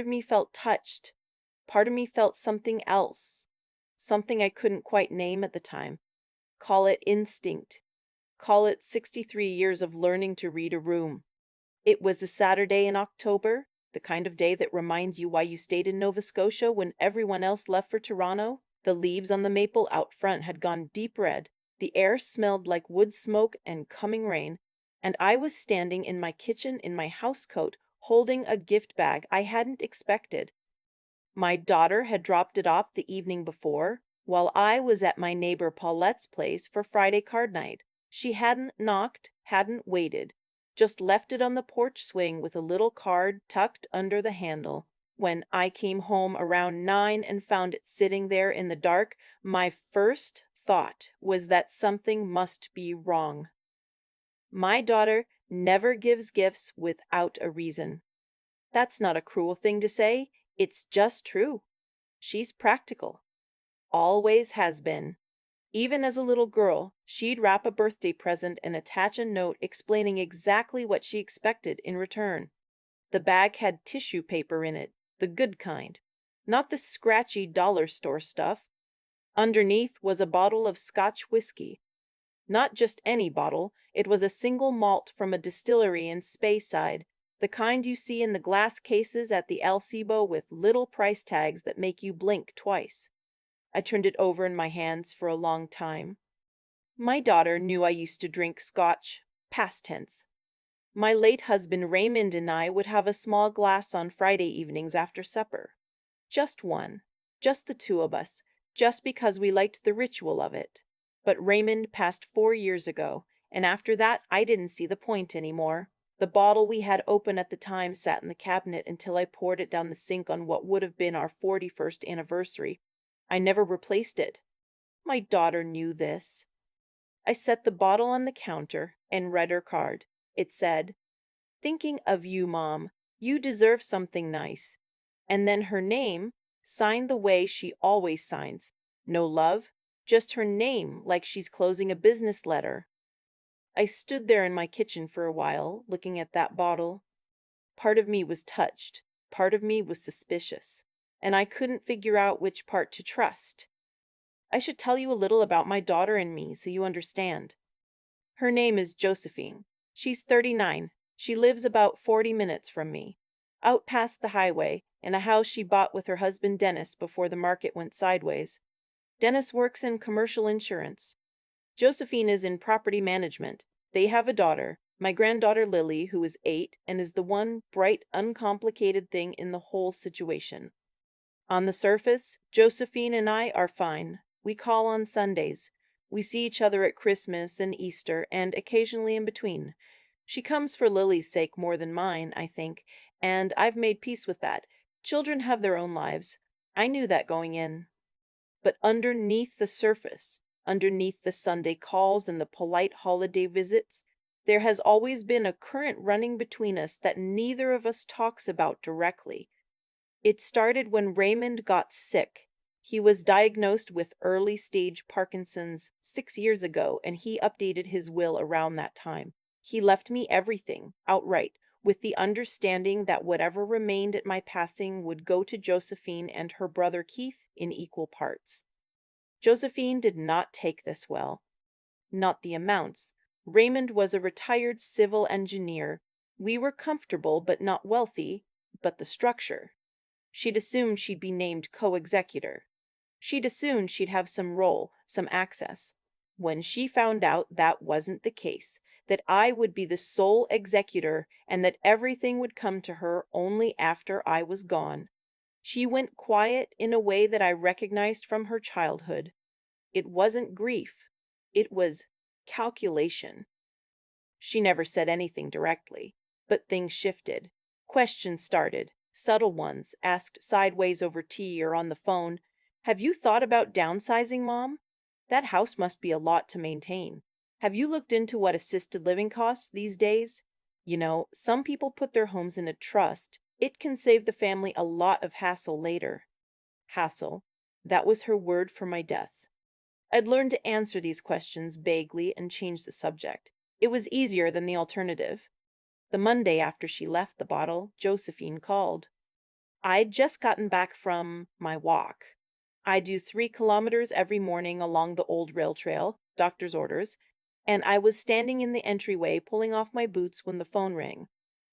of me felt touched. Part of me felt something else, something I couldn't quite name at the time. Call it instinct. Call it 63 years of learning to read a room. It was a Saturday in October, the kind of day that reminds you why you stayed in Nova Scotia when everyone else left for Toronto. The leaves on the maple out front had gone deep red, the air smelled like wood smoke and coming rain, and I was standing in my kitchen in my housecoat holding a gift bag I hadn't expected. My daughter had dropped it off the evening before, while I was at my neighbor Paulette's place for Friday card night. She hadn't knocked, hadn't waited, just left it on the porch swing with a little card tucked under the handle. When I came home around 9 and found it sitting there in the dark, my first thought was that something must be wrong. My daughter never gives gifts without a reason. That's not a cruel thing to say, it's just true. She's practical. Always has been. Even as a little girl, she'd wrap a birthday present and attach a note explaining exactly what she expected in return. The bag had tissue paper in it, the good kind, not the scratchy dollar store stuff. Underneath was a bottle of Scotch whiskey. Not just any bottle, it was a single malt from a distillery in Speyside, the kind you see in the glass cases at the El Cebo with little price tags that make you blink twice. I turned it over in my hands for a long time. My daughter knew I used to drink Scotch, past tense. My late husband Raymond and I would have a small glass on Friday evenings after supper. Just one. Just the two of us, just because we liked the ritual of it. But Raymond passed 4 years ago, and after that I didn't see the point anymore. The bottle we had open at the time sat in the cabinet until I poured it down the sink on what would have been our 41st anniversary. I never replaced it. My daughter knew this. I set the bottle on the counter and read her card. It said, "Thinking of you, Mom. You deserve something nice." And then her name, signed the way she always signs. No love, just her name like she's closing a business letter. I stood there in my kitchen for a while, looking at that bottle. Part of me was touched, part of me was suspicious, and I couldn't figure out which part to trust. I should tell you a little about my daughter and me so you understand. Her name is Josephine. She's 39. She lives about 40 minutes from me, out past the highway, in a house she bought with her husband Dennis before the market went sideways. Dennis works in commercial insurance. Josephine is in property management. They have a daughter, my granddaughter Lily, who is 8 and is the one bright, uncomplicated thing in the whole situation. On the surface, Josephine and I are fine. We call on Sundays. We see each other at Christmas and Easter and occasionally in between. She comes for Lily's sake more than mine, I think, and I've made peace with that. Children have their own lives. I knew that going in. But underneath the surface, underneath the Sunday calls and the polite holiday visits, there has always been a current running between us that neither of us talks about directly. It started when Raymond got sick. He was diagnosed with early stage Parkinson's 6 years ago, and he updated his will around that time. He left me everything, outright, with the understanding that whatever remained at my passing would go to Josephine and her brother Keith in equal parts. Josephine did not take this well. Not the amounts. Raymond was a retired civil engineer. We were comfortable but not wealthy, but the structure. She'd assumed she'd be named co-executor. She'd assumed she'd have some role, some access. When she found out that wasn't the case, that I would be the sole executor and that everything would come to her only after I was gone, she went quiet in a way that I recognized from her childhood. It wasn't grief. It was calculation. She never said anything directly, but things shifted. Questions started, subtle ones, asked sideways over tea or on the phone. "Have you thought about downsizing, Mom? That house must be a lot to maintain. Have you looked into what assisted living costs these days? You know, some people put their homes in a trust. It can save the family a lot of hassle later." Hassle. That was her word for my death. I'd learned to answer these questions vaguely and change the subject. It was easier than the alternative. The Monday after she left the bottle, Josephine called. I'd just gotten back from my walk. I do 3 kilometers every morning along the old rail trail, doctor's orders, and I was standing in the entryway pulling off my boots when the phone rang.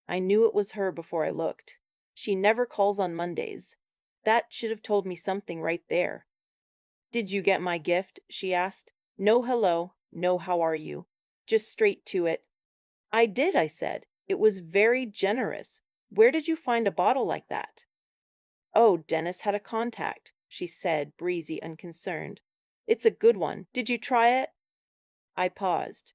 I knew it was her before I looked. She never calls on Mondays. That should have told me something right there. "Did you get my gift?" she asked. No hello, no how are you. Just straight to it. "I did," I said. "It was very generous. Where did you find a bottle like that?" "Oh, Dennis had a contact," she said, breezy, unconcerned. "It's a good one. Did you try it?" I paused.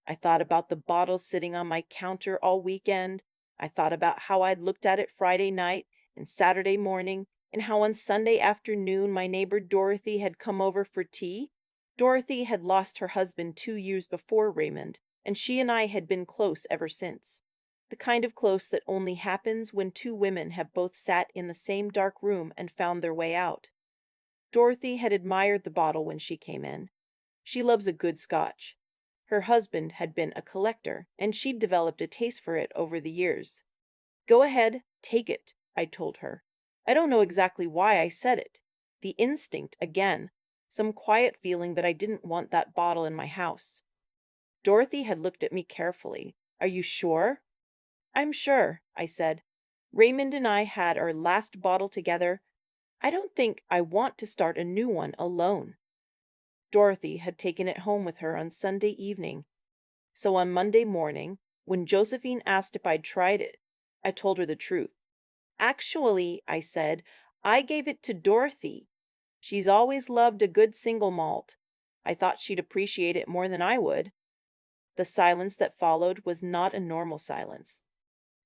I thought about the bottle sitting on my counter all weekend. I thought about how I'd looked at it Friday night and Saturday morning, and how on Sunday afternoon my neighbor Dorothy had come over for tea. Dorothy had lost her husband 2 years before Raymond, and she and I had been close ever since. The kind of close that only happens when two women have both sat in the same dark room and found their way out. Dorothy had admired the bottle when she came in. She loves a good Scotch. Her husband had been a collector, and she'd developed a taste for it over the years. "Go ahead, take it," I told her. I don't know exactly why I said it. The instinct again, some quiet feeling that I didn't want that bottle in my house. Dorothy had looked at me carefully. "Are you sure?" "I'm sure," I said. "Raymond and I had our last bottle together. I don't think I want to start a new one alone." Dorothy had taken it home with her on Sunday evening. So on Monday morning, when Josephine asked if I'd tried it, I told her the truth. "Actually," I said, "I gave it to Dorothy. She's always loved a good single malt. I thought she'd appreciate it more than I would." The silence that followed was not a normal silence.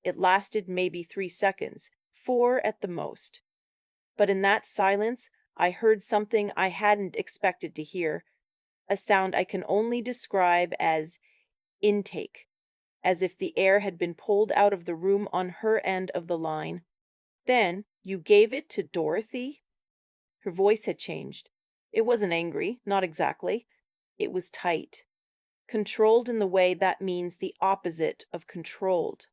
It lasted maybe 3 seconds, 4 at the most. But in that silence, I heard something I hadn't expected to hear, a sound I can only describe as intake, as if the air had been pulled out of the room on her end of the line. "Then you gave it to Dorothy?" Her voice had changed. It wasn't angry, not exactly. It was tight. Controlled in the way that means the opposite of controlled.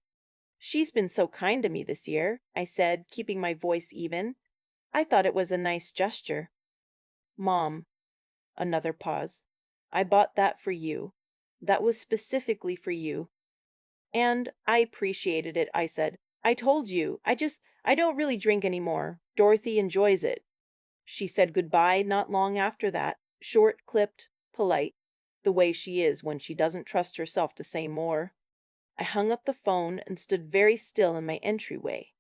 "She's been so kind to me this year," I said, keeping my voice even. "I thought it was a nice gesture." "Mom," another pause, "I bought that for you. That was specifically for you." "And I appreciated it," I said. "I told you. I don't really drink anymore. Dorothy enjoys it." She said goodbye not long after that, short, clipped, polite, the way she is when she doesn't trust herself to say more. I hung up the phone and stood very still in my entryway.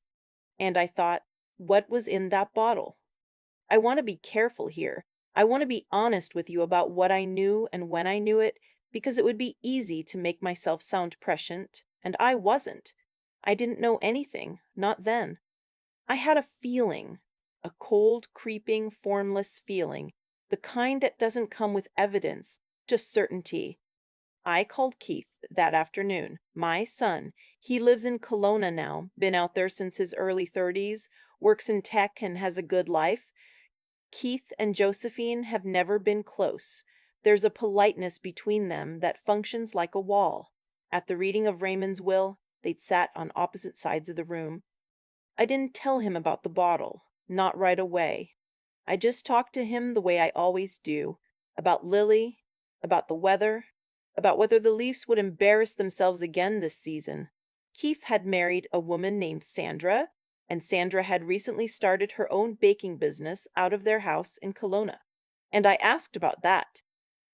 And I thought, what was in that bottle? I want to be careful here. I want to be honest with you about what I knew and when I knew it, because it would be easy to make myself sound prescient, and I wasn't. I didn't know anything, not then. I had a feeling, a cold, creeping, formless feeling, the kind that doesn't come with evidence, just certainty. I called Keith that afternoon, my son. He lives in Kelowna now, been out there since his early 30s, works in tech and has a good life. Keith and Josephine have never been close. There's a politeness between them that functions like a wall. At the reading of Raymond's will, they'd sat on opposite sides of the room. I didn't tell him about the bottle, not right away. I just talked to him the way I always do, about Lily, about the weather, about whether the Leafs would embarrass themselves again this season. Keith had married a woman named Sandra, and Sandra had recently started her own baking business out of their house in Kelowna. And I asked about that.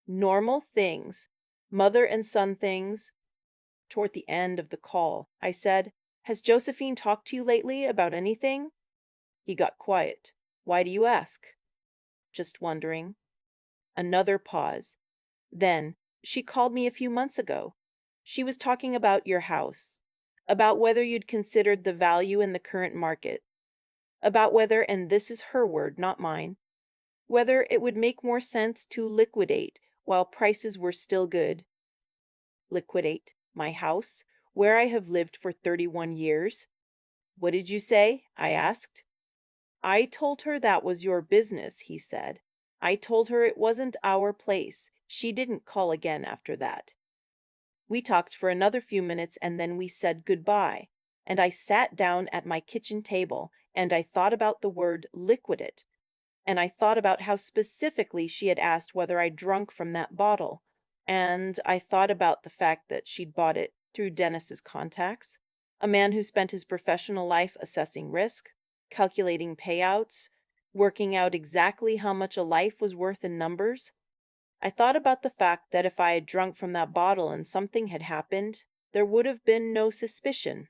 Normal things, mother and son things. Toward the end of the call, I said, "Has Josephine talked to you lately about anything?" He got quiet. "Why do you ask?" "Just wondering." Another pause. Then, "She called me a few months ago. She was talking about your house, about whether you'd considered the value in the current market, about whether, and this is her word, not mine, whether it would make more sense to liquidate while prices were still good." "Liquidate my house, where I have lived for 31 years?" "What did you say?" I asked. "I told her that was your business," he said. "I told her it wasn't our place. She didn't call again after that." We talked for another few minutes and then we said goodbye. and I sat down at my kitchen table, and I thought about the word liquidate, and I thought about how specifically she had asked whether I drunk from that bottle, and I thought about the fact that she'd bought it through Dennis's contacts, a man who spent his professional life assessing risk, calculating payouts, working out exactly how much a life was worth in numbers. I thought about the fact that if I had drunk from that bottle and something had happened, there would have been no suspicion.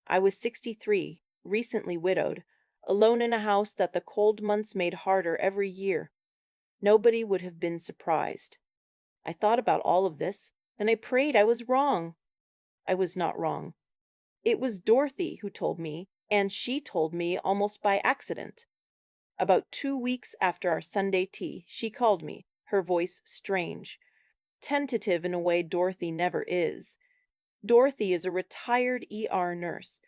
I was 63, recently widowed, alone in a house that the cold months made harder every year. Nobody would have been surprised. I thought about all of this, and I prayed I was wrong. I was not wrong. It was Dorothy who told me, and she told me almost by accident. About 2 weeks after our Sunday tea, she called me, her voice strange, tentative in a way Dorothy never is. Dorothy is a retired ER nurse.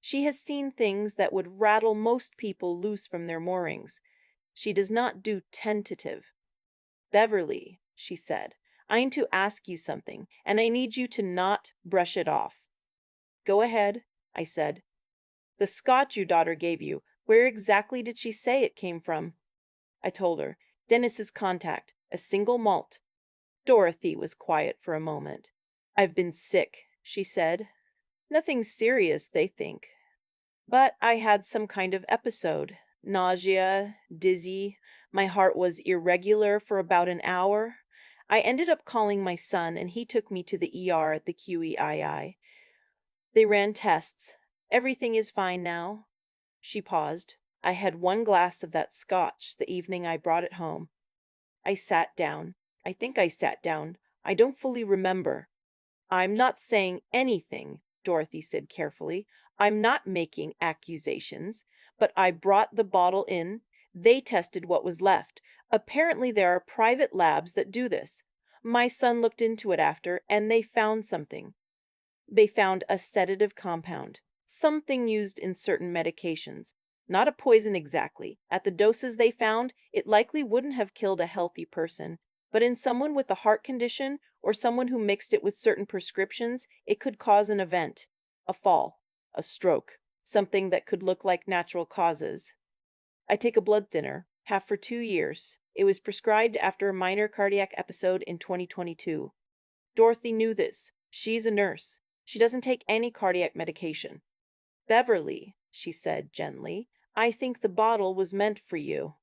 She has seen things that would rattle most people loose from their moorings. She does not do tentative. "Beverly," she said, "I need to ask you something, and I need you to not brush it off." "Go ahead," I said. "The Scotch your daughter gave you, where exactly did she say it came from?" I told her. "Dennis's contact, a single malt." Dorothy was quiet for a moment. "I've been sick," she said. "Nothing serious, they think. But I had some kind of episode. Nausea, dizzy, my heart was irregular for about an hour. I ended up calling my son, and he took me to the ER at the QEII. They ran tests. Everything is fine now." She paused. "I had one glass of that Scotch the evening I brought it home." I sat down. I think I sat down. I don't fully remember. "I'm not saying anything," Dorothy said carefully. "I'm not making accusations. But I brought the bottle in. They tested what was left. Apparently there are private labs that do this. My son looked into it after, and they found something. They found a sedative compound, something used in certain medications. Not a poison exactly. At the doses they found, it likely wouldn't have killed a healthy person, but in someone with a heart condition or someone who mixed it with certain prescriptions, it could cause an event, a fall, a stroke, something that could look like natural causes. I take a blood thinner, have for 2 years. It was prescribed after a minor cardiac episode in 2022. Dorothy knew this. She's a nurse. She doesn't take any cardiac medication. "Beverly," she said gently, "I think the bottle was meant for you.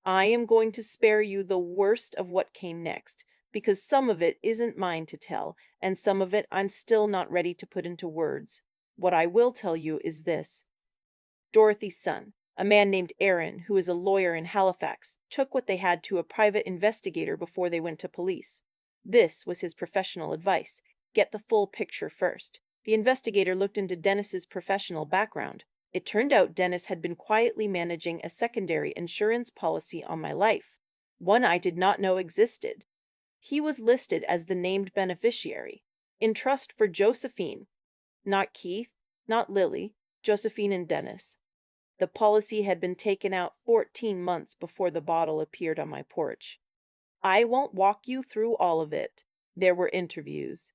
I am going to spare you the worst of what came next, because some of it isn't mine to tell, and some of it I'm still not ready to put into words. What I will tell you is this. Dorothy's son, a man named Aaron, who is a lawyer in Halifax, took what they had to a private investigator before they went to police. This was his professional advice. Get the full picture first. The investigator looked into Dennis's professional background. It turned out Dennis had been quietly managing a secondary insurance policy on my life, one I did not know existed. He was listed as the named beneficiary, in trust for Josephine, not Keith, not Lily, Josephine and Dennis. The policy had been taken out 14 months before the bottle appeared on my porch. I won't walk you through all of it. There were interviews.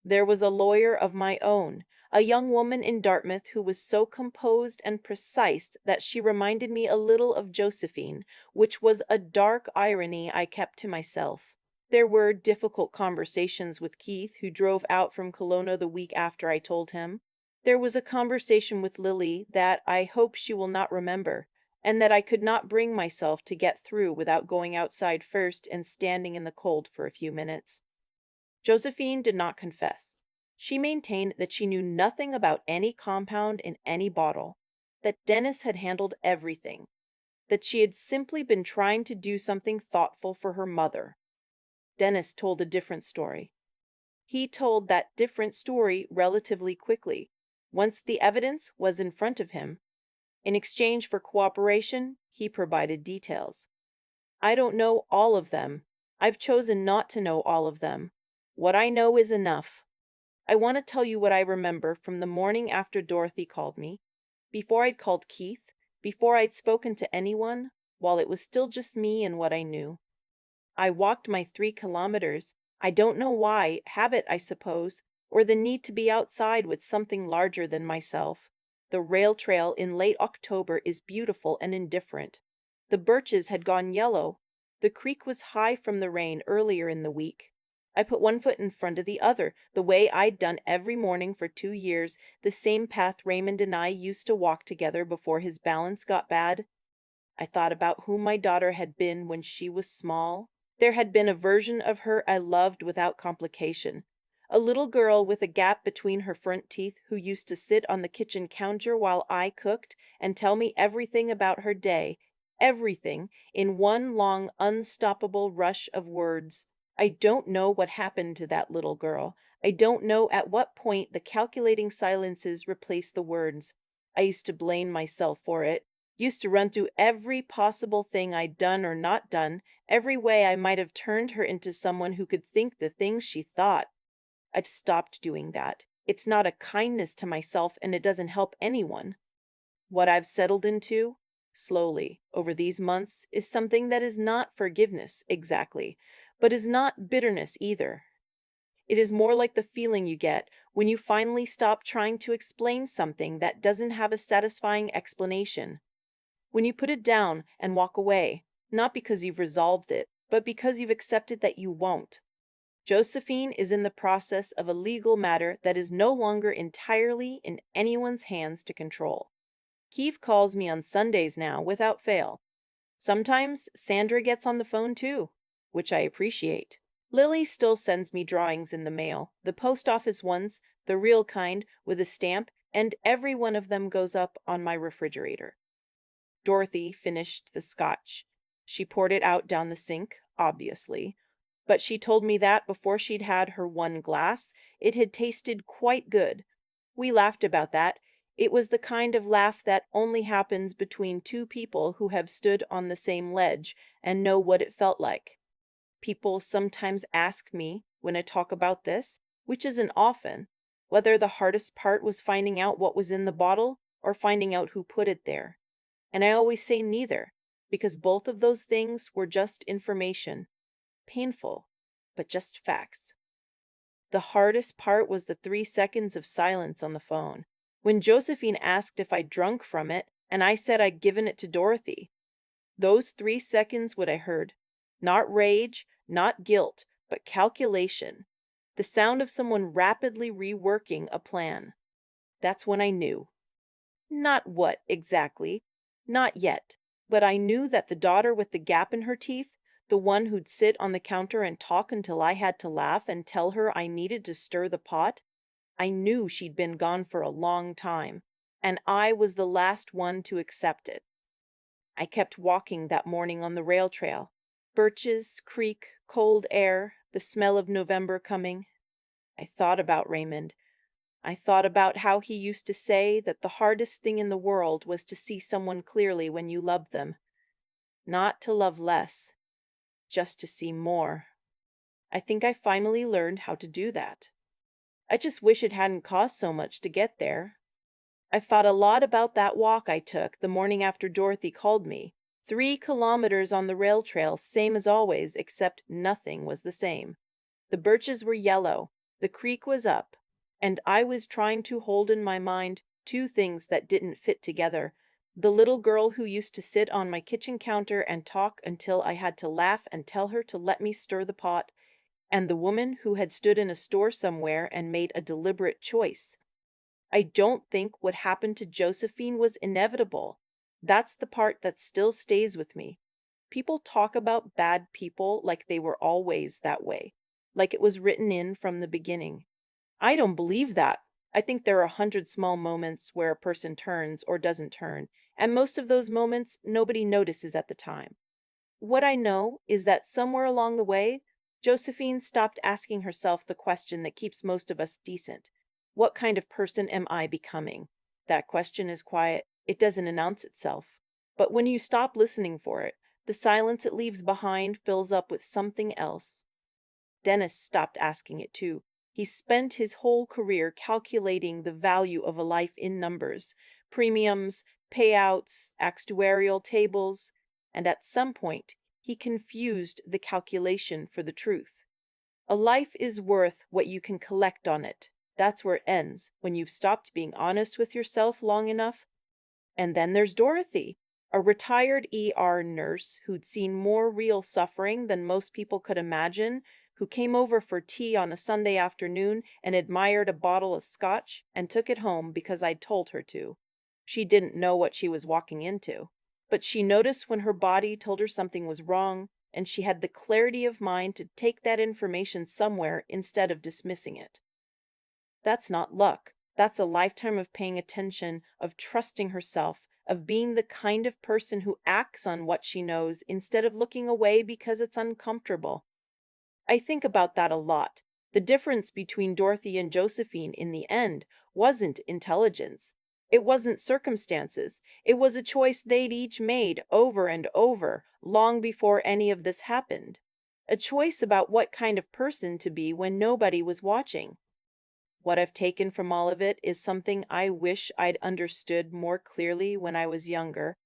There was a lawyer of my own, a young woman in Dartmouth who was so composed and precise that she reminded me a little of Josephine, which was a dark irony I kept to myself. There were difficult conversations with Keith, who drove out from Kelowna the week after I told him. There was a conversation with Lily that I hope she will not remember, and that I could not bring myself to get through without going outside first and standing in the cold for a few minutes. Josephine did not confess. She maintained that she knew nothing about any compound in any bottle, that Dennis had handled everything, that she had simply been trying to do something thoughtful for her mother. Dennis told a different story. He told that different story relatively quickly, once the evidence was in front of him. In exchange for cooperation, he provided details. I don't know all of them. I've chosen not to know all of them. What I know is enough. I want to tell you what I remember from the morning after Dorothy called me, before I'd called Keith, before I'd spoken to anyone, while it was still just me and what I knew. I walked my 3 kilometers. I don't know why, habit, I suppose, or the need to be outside with something larger than myself. The rail trail in late October is beautiful and indifferent. The birches had gone yellow. The creek was high from the rain earlier in the week. I put one foot in front of the other, the way I'd done every morning for 2 years, the same path Raymond and I used to walk together before his balance got bad. I thought about who my daughter had been when she was small. There had been a version of her I loved without complication. A little girl with a gap between her front teeth who used to sit on the kitchen counter while I cooked and tell me everything about her day, everything, in one long, unstoppable rush of words. I don't know what happened to that little girl. I don't know at what point the calculating silences replaced the words. I used to blame myself for it. Used to run through every possible thing I'd done or not done, every way I might have turned her into someone who could think the things she thought. I've stopped doing that. It's not a kindness to myself and it doesn't help anyone. What I've settled into, slowly, over these months, is something that is not forgiveness, exactly, but is not bitterness either. It is more like the feeling you get when you finally stop trying to explain something that doesn't have a satisfying explanation. When you put it down and walk away, not because you've resolved it, but because you've accepted that you won't. Josephine is in the process of a legal matter that is no longer entirely in anyone's hands to control. Keith calls me on Sundays now without fail. Sometimes Sandra gets on the phone too, which I appreciate. Lily still sends me drawings in the mail, the post office ones, the real kind, with a stamp, and every one of them goes up on my refrigerator. Dorothy finished the scotch. She poured it out down the sink, obviously. But she told me that before she'd had her one glass, it had tasted quite good. We laughed about that. It was the kind of laugh that only happens between two people who have stood on the same ledge and know what it felt like. People sometimes ask me, when I talk about this, which isn't often, whether the hardest part was finding out what was in the bottle or finding out who put it there. And I always say neither, because both of those things were just information. Painful, but just facts. The hardest part was the 3 seconds of silence on the phone, when Josephine asked if I'd drunk from it, and I said I'd given it to Dorothy. Those 3 seconds what I heard. Not rage, not guilt, but calculation. The sound of someone rapidly reworking a plan. That's when I knew. Not what, exactly. Not yet. But I knew that the daughter with the gap in her teeth, the one who'd sit on the counter and talk until I had to laugh and tell her I needed to stir the pot, I knew she'd been gone for a long time, and I was the last one to accept it. I kept walking that morning on the rail trail. Birches, creek, cold air, the smell of November coming. I thought about Raymond. I thought about how he used to say that the hardest thing in the world was to see someone clearly when you loved them. Not to love less, just to see more. I think I finally learned how to do that. I just wish it hadn't cost so much to get there. I thought a lot about that walk I took the morning after Dorothy called me. 3 kilometers on the rail trail, same as always, except nothing was the same. The birches were yellow, the creek was up, and I was trying to hold in my mind two things that didn't fit together. The little girl who used to sit on my kitchen counter and talk until I had to laugh and tell her to let me stir the pot, and the woman who had stood in a store somewhere and made a deliberate choice. I don't think what happened to Josephine was inevitable. That's the part that still stays with me. People talk about bad people like they were always that way, like it was written in from the beginning. I don't believe that. I think there are 100 small moments where a person turns or doesn't turn, and most of those moments nobody notices at the time. What I know is that somewhere along the way, Josephine stopped asking herself the question that keeps most of us decent. What kind of person am I becoming? That question is quiet. It doesn't announce itself. But when you stop listening for it, the silence it leaves behind fills up with something else. Dennis stopped asking it too. He spent his whole career calculating the value of a life in numbers, premiums, payouts, actuarial tables, and at some point he confused the calculation for the truth. A life is worth what you can collect on it, That's where it ends, when you've stopped being honest with yourself long enough. And then there's Dorothy, a retired ER nurse who'd seen more real suffering than most people could imagine, who came over for tea on a Sunday afternoon and admired a bottle of scotch and took it home because I'd told her to. She didn't know what she was walking into, but she noticed when her body told her something was wrong, and she had the clarity of mind to take that information somewhere instead of dismissing it. That's not luck. That's a lifetime of paying attention, of trusting herself, of being the kind of person who acts on what she knows instead of looking away because it's uncomfortable. I think about that a lot. The difference between Dorothy and Josephine in the end wasn't intelligence. It wasn't circumstances. It was a choice they'd each made over and over, long before any of this happened. A choice about what kind of person to be when nobody was watching. What I've taken from all of it is something I wish I'd understood more clearly when I was younger,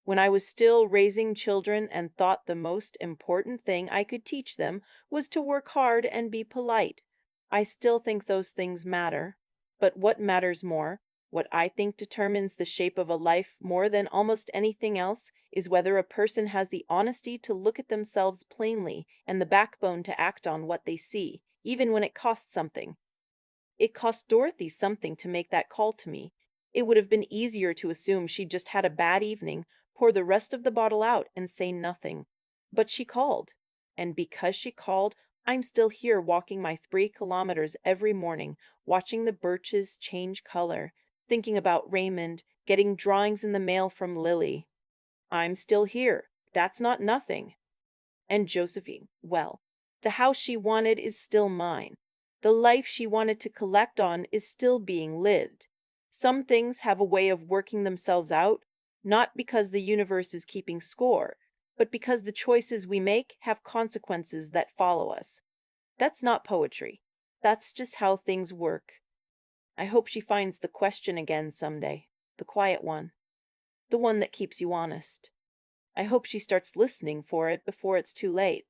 when I was still raising children and thought the most important thing I could teach them was to work hard and be polite. I still think those things matter. But what matters more, what I think determines the shape of a life more than almost anything else, is whether a person has the honesty to look at themselves plainly and the backbone to act on what they see, even when it costs something. It cost Dorothy something to make that call to me. It would have been easier to assume she'd just had a bad evening, pour the rest of the bottle out, and say nothing. But she called. And because she called, I'm still here walking my 3 kilometers every morning, watching the birches change color, thinking about Raymond, getting drawings in the mail from Lily. I'm still here. That's not nothing. And Josephine, well, the house she wanted is still mine. The life she wanted to collect on is still being lived. Some things have a way of working themselves out, not because the universe is keeping score, but because the choices we make have consequences that follow us. That's not poetry. That's just how things work. I hope she finds the question again someday, the quiet one, the one that keeps you honest. I hope she starts listening for it before it's too late.